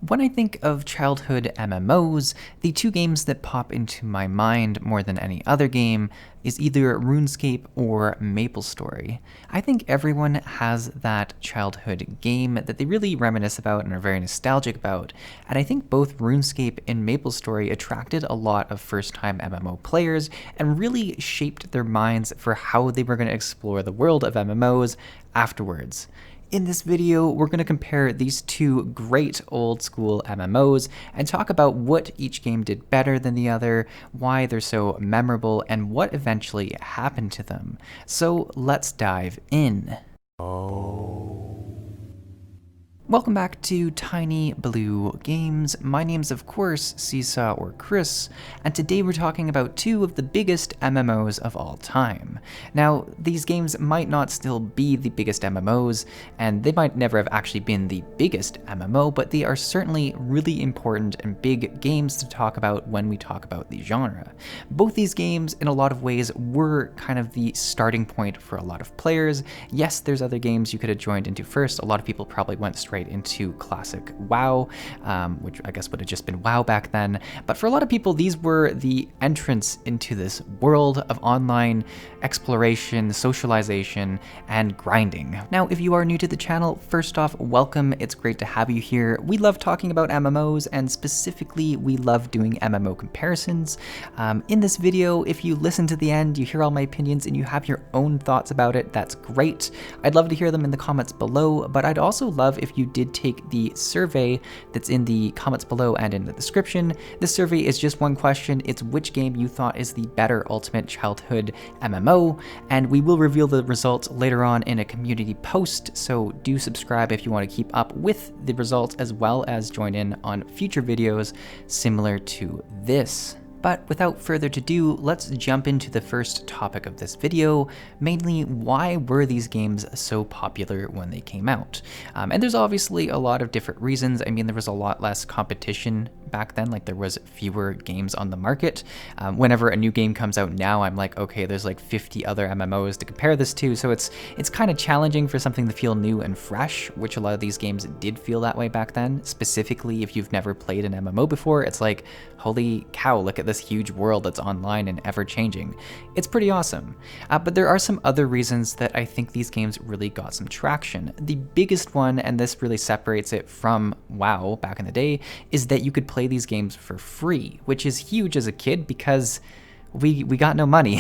When I think of childhood MMOs, the two games that pop into my mind more than any other game is either RuneScape or MapleStory. I think everyone has that childhood game that they really reminisce about and are very nostalgic about, and I think both RuneScape and MapleStory attracted a lot of first-time MMO players and really shaped their minds for how they were going to explore the world of MMOs afterwards. In this video, we're going to compare these two great old school MMOs and talk about what each game did better than the other, why they're so memorable, and what eventually happened to them. So let's dive in. Welcome back to TinyBlueGames. My name's of course Csaw or Chris, and today we're talking about two of the biggest MMOs of all time. Now, these games might not still be the biggest MMOs, and they might never have actually been the biggest MMO, but they are certainly really important and big games to talk about when we talk about the genre. Both these games, in a lot of ways, were kind of the starting point for a lot of players. Yes, there's other games you could have joined into first. A lot of people probably went straight into classic WoW, which I guess would have just been WoW back then. But for a lot of people, these were the entrance into this world of online exploration, socialization, and grinding. Now, if you are new to the channel, first off, welcome. It's great to have you here. We love talking about MMOs, and specifically, we love doing MMO comparisons. In this video, if you listen to the end, you hear all my opinions, and you have your own thoughts about it, that's great. I'd love to hear them in the comments below, but I'd also love if you did take the survey that's in the comments below and in the description. This survey is just one question. It's which game you thought is the better ultimate childhood MMO, and we will reveal the results later on in a community post, so do subscribe if you want to keep up with the results as well as join in on future videos similar to this. But without further ado, let's jump into the first topic of this video, mainly why were these games so popular when they came out? And there's obviously a lot of different reasons. I mean, there was a lot less competition back then, like there was fewer games on the market. Whenever a new game comes out now, I'm like, okay, there's like 50 other MMOs to compare this to, so it's kind of challenging for something to feel new and fresh, which a lot of these games did feel that way back then. Specifically, if you've never played an MMO before, it's like, holy cow, look at this huge world that's online and ever-changing. It's pretty awesome. But there are some other reasons that I think these games really got some traction. The biggest one, and this really separates it from WoW back in the day, is that you could play these games for free, which is huge as a kid because we got no money.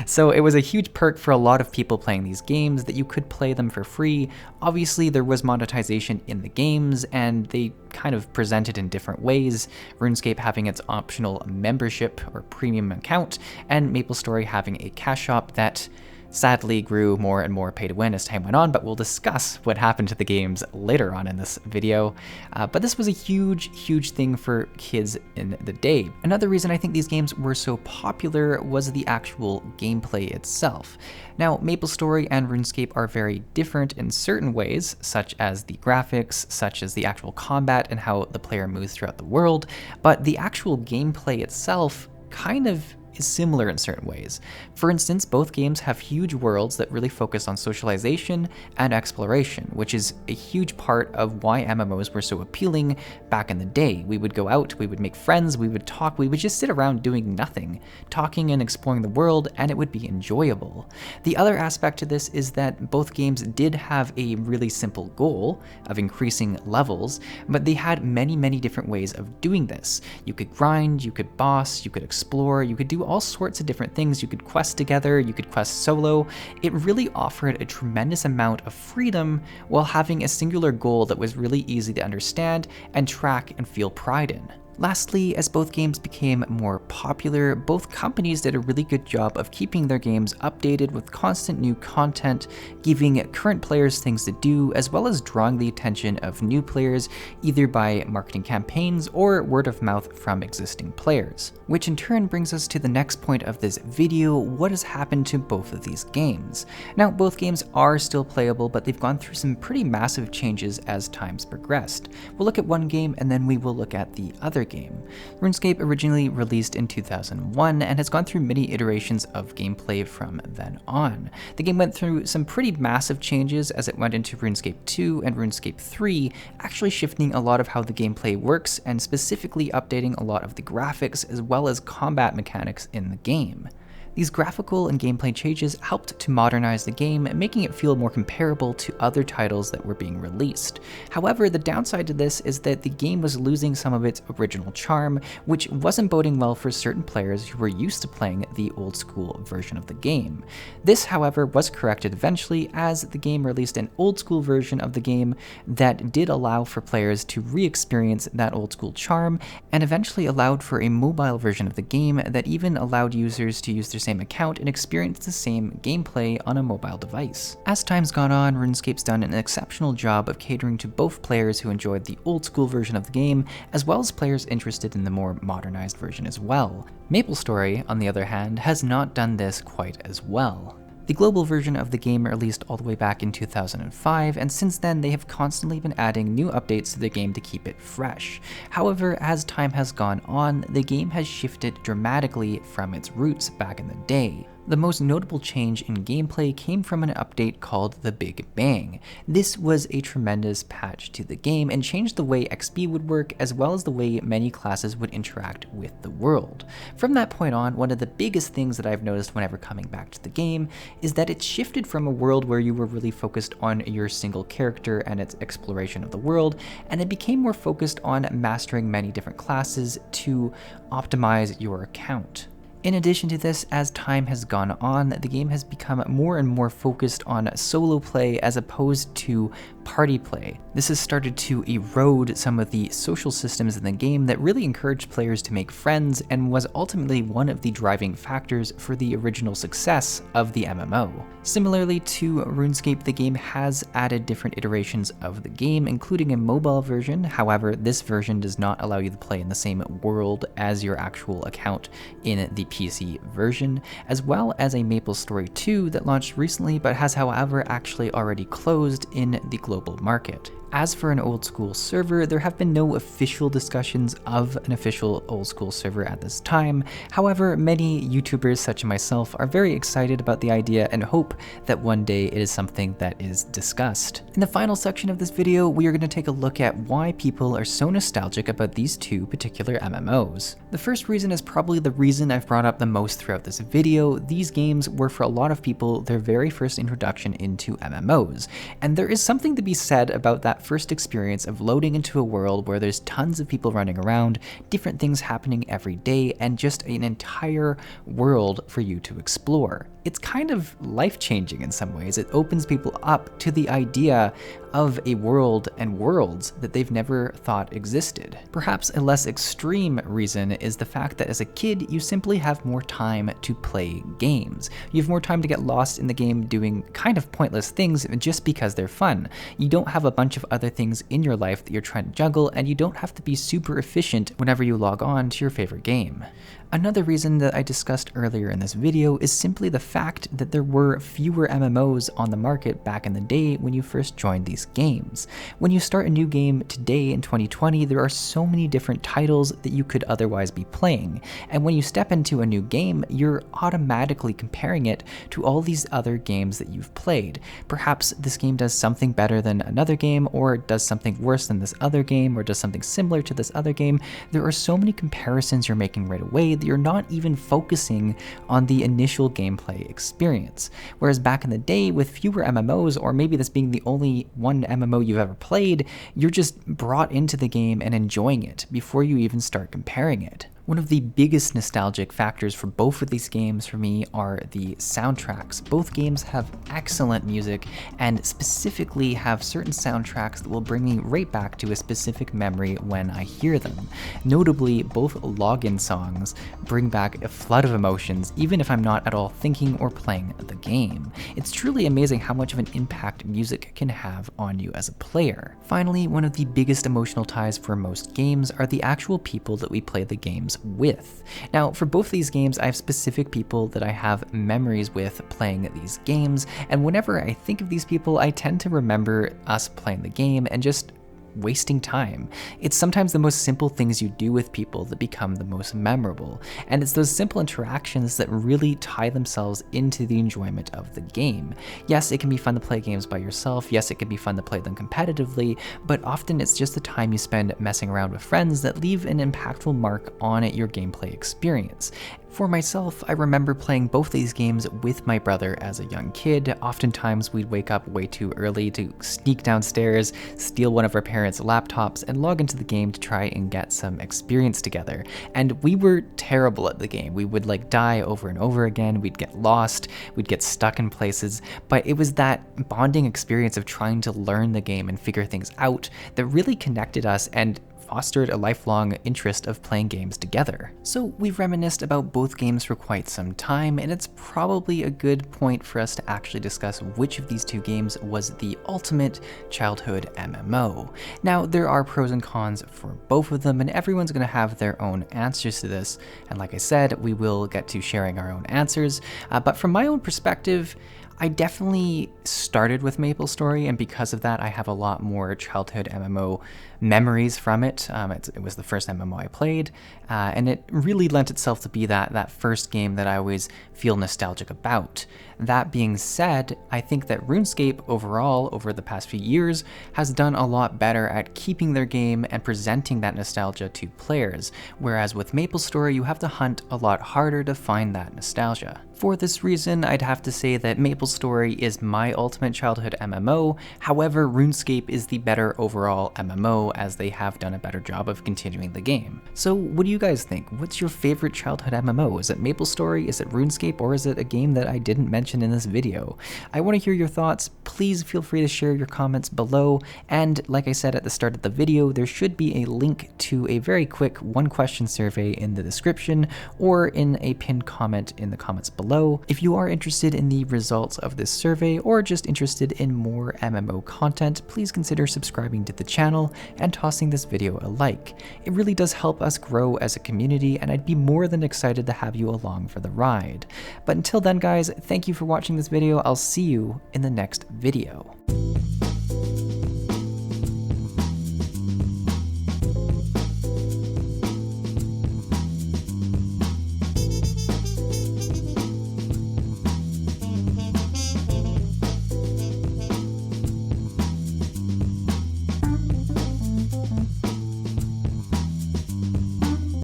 So it was a huge perk for a lot of people playing these games that you could play them for free. Obviously, there was monetization in the games, and they kind of presented in different ways. RuneScape having its optional membership or premium account, and MapleStory having a cash shop that sadly grew more and more pay to win as time went on, but we'll discuss what happened to the games later on in this video. But this was a huge thing for kids in the day. Another reason I think these games were so popular was the actual gameplay itself. Now, MapleStory and RuneScape are very different in certain ways, such as the graphics, such as the actual combat and how the player moves throughout the world, but the actual gameplay itself kind of is similar in certain ways. For instance, both games have huge worlds that really focus on socialization and exploration, which is a huge part of why MMOs were so appealing back in the day. We would go out, we would make friends, we would talk, we would just sit around doing nothing, talking and exploring the world, and it would be enjoyable. The other aspect to this is that both games did have a really simple goal of increasing levels, but they had many different ways of doing this. You could grind, you could boss, you could explore, you could do all sorts of different things. You could quest together, you could quest solo. It really offered a tremendous amount of freedom while having a singular goal that was really easy to understand and track and feel pride in. Lastly, as both games became more popular, both companies did a really good job of keeping their games updated with constant new content, giving current players things to do, as well as drawing the attention of new players either by marketing campaigns or word of mouth from existing players. Which in turn brings us to the next point of this video: what has happened to both of these games? Now, both games are still playable, but they've gone through some pretty massive changes as time's progressed. We'll look at one game and then we will look at the other game. RuneScape originally released in 2001 and has gone through many iterations of gameplay from then on. The game went through some pretty massive changes as it went into RuneScape 2 and RuneScape 3, actually shifting a lot of how the gameplay works and specifically updating a lot of the graphics as well as combat mechanics in the game. These graphical and gameplay changes helped to modernize the game, making it feel more comparable to other titles that were being released. However, the downside to this is that the game was losing some of its original charm, which wasn't boding well for certain players who were used to playing the old school version of the game. This, however, was corrected eventually as the game released an old school version of the game that did allow for players to re-experience that old school charm, and eventually allowed for a mobile version of the game that even allowed users to use their same account and experience the same gameplay on a mobile device. As time's gone on, RuneScape's done an exceptional job of catering to both players who enjoyed the old school version of the game, as well as players interested in the more modernized version as well. MapleStory, on the other hand, has not done this quite as well. The global version of the game released all the way back in 2005, and since then they have constantly been adding new updates to the game to keep it fresh. However, as time has gone on, the game has shifted dramatically from its roots back in the day. The most notable change in gameplay came from an update called the Big Bang. This was a tremendous patch to the game and changed the way XP would work as well as the way many classes would interact with the world. From that point on, one of the biggest things that I've noticed whenever coming back to the game is that it shifted from a world where you were really focused on your single character and its exploration of the world, and it became more focused on mastering many different classes to optimize your account. In addition to this, as time has gone on, the game has become more and more focused on solo play as opposed to party play. This has started to erode some of the social systems in the game that really encouraged players to make friends and was ultimately one of the driving factors for the original success of the MMO. Similarly to RuneScape, the game has added different iterations of the game, including a mobile version. However, this version does not allow you to play in the same world as your actual account in the PC version, as well as a MapleStory 2 that launched recently but has, however, actually already closed in the global market. As for an old school server, there have been no official discussions of an official old school server at this time. However, many YouTubers such as myself are very excited about the idea and hope that one day it is something that is discussed. In the final section of this video, we are going to take a look at why people are so nostalgic about these two particular MMOs. The first reason is probably the reason I've brought up the most throughout this video. These games were for a lot of people their very first introduction into MMOs, and there is something to be said about that first experience of loading into a world where there's tons of people running around, different things happening every day, and just an entire world for you to explore. It's kind of life-changing in some ways. It opens people up to the idea of a world and worlds that they've never thought existed. Perhaps a less extreme reason is the fact that as a kid, you simply have more time to play games. You have more time to get lost in the game doing kind of pointless things just because they're fun. You don't have a bunch of other things in your life that you're trying to juggle, and you don't have to be super efficient whenever you log on to your favorite game. Another reason that I discussed earlier in this video is simply the fact that there were fewer MMOs on the market back in the day when you first joined these games. When you start a new game today in 2020, there are so many different titles that you could otherwise be playing, and when you step into a new game, you're automatically comparing it to all these other games that you've played. Perhaps this game does something better than another game, or does something worse than this other game, or does something similar to this other game. There are so many comparisons you're making right away that you're not even focusing on the initial gameplay experience. Whereas back in the day, with fewer MMOs, or maybe this being the only one MMO you've ever played, you're just brought into the game and enjoying it before you even start comparing it. One of the biggest nostalgic factors for both of these games for me are the soundtracks. Both games have excellent music, and specifically have certain soundtracks that will bring me right back to a specific memory when I hear them. Notably, both login songs bring back a flood of emotions, even if I'm not at all thinking or playing the game. It's truly amazing how much of an impact music can have on you as a player. Finally, one of the biggest emotional ties for most games are the actual people that we play the games with. Now, for both these games, I have specific people that I have memories with playing these games, and whenever I think of these people, I tend to remember us playing the game and just wasting time. It's sometimes the most simple things you do with people that become the most memorable, and it's those simple interactions that really tie themselves into the enjoyment of the game. Yes, it can be fun to play games by yourself, yes, it can be fun to play them competitively, but often it's just the time you spend messing around with friends that leave an impactful mark on your gameplay experience. For myself, I remember playing both these games with my brother as a young kid. Oftentimes we'd wake up way too early to sneak downstairs, steal one of our parents' laptops, and log into the game to try and get some experience together. And we were terrible at the game. We would die over and over again, we'd get lost, we'd get stuck in places, but it was that bonding experience of trying to learn the game and figure things out that really connected us and fostered a lifelong interest of playing games together. So we've reminisced about both games for quite some time, and it's probably a good point for us to actually discuss which of these two games was the ultimate childhood MMO. Now, there are pros and cons for both of them, and everyone's going to have their own answers to this, and like I said, we will get to sharing our own answers, but from my own perspective, I definitely started with MapleStory, and because of that, I have a lot more childhood MMO memories from it. It was the first MMO I played, and it really lent itself to be that first game that I always feel nostalgic about. That being said, I think that RuneScape overall, over the past few years, has done a lot better at keeping their game and presenting that nostalgia to players, whereas with MapleStory, you have to hunt a lot harder to find that nostalgia. For this reason, I'd have to say that MapleStory is my ultimate childhood MMO, however, RuneScape is the better overall MMO, as they have done a better job of continuing the game. So what do you guys think? What's your favorite childhood MMO? Is it MapleStory, is it RuneScape, or is it a game that I didn't mention in this video? I want to hear your thoughts. Please feel free to share your comments below, and like I said at the start of the video, there should be a link to a very quick one-question survey in the description, or in a pinned comment in the comments below. If you are interested in the results of this survey, or just interested in more MMO content, please consider subscribing to the channel and tossing this video a like. It really does help us grow as a community, and I'd be more than excited to have you along for the ride. But until then guys, thank you for watching this video. I'll see you in the next video.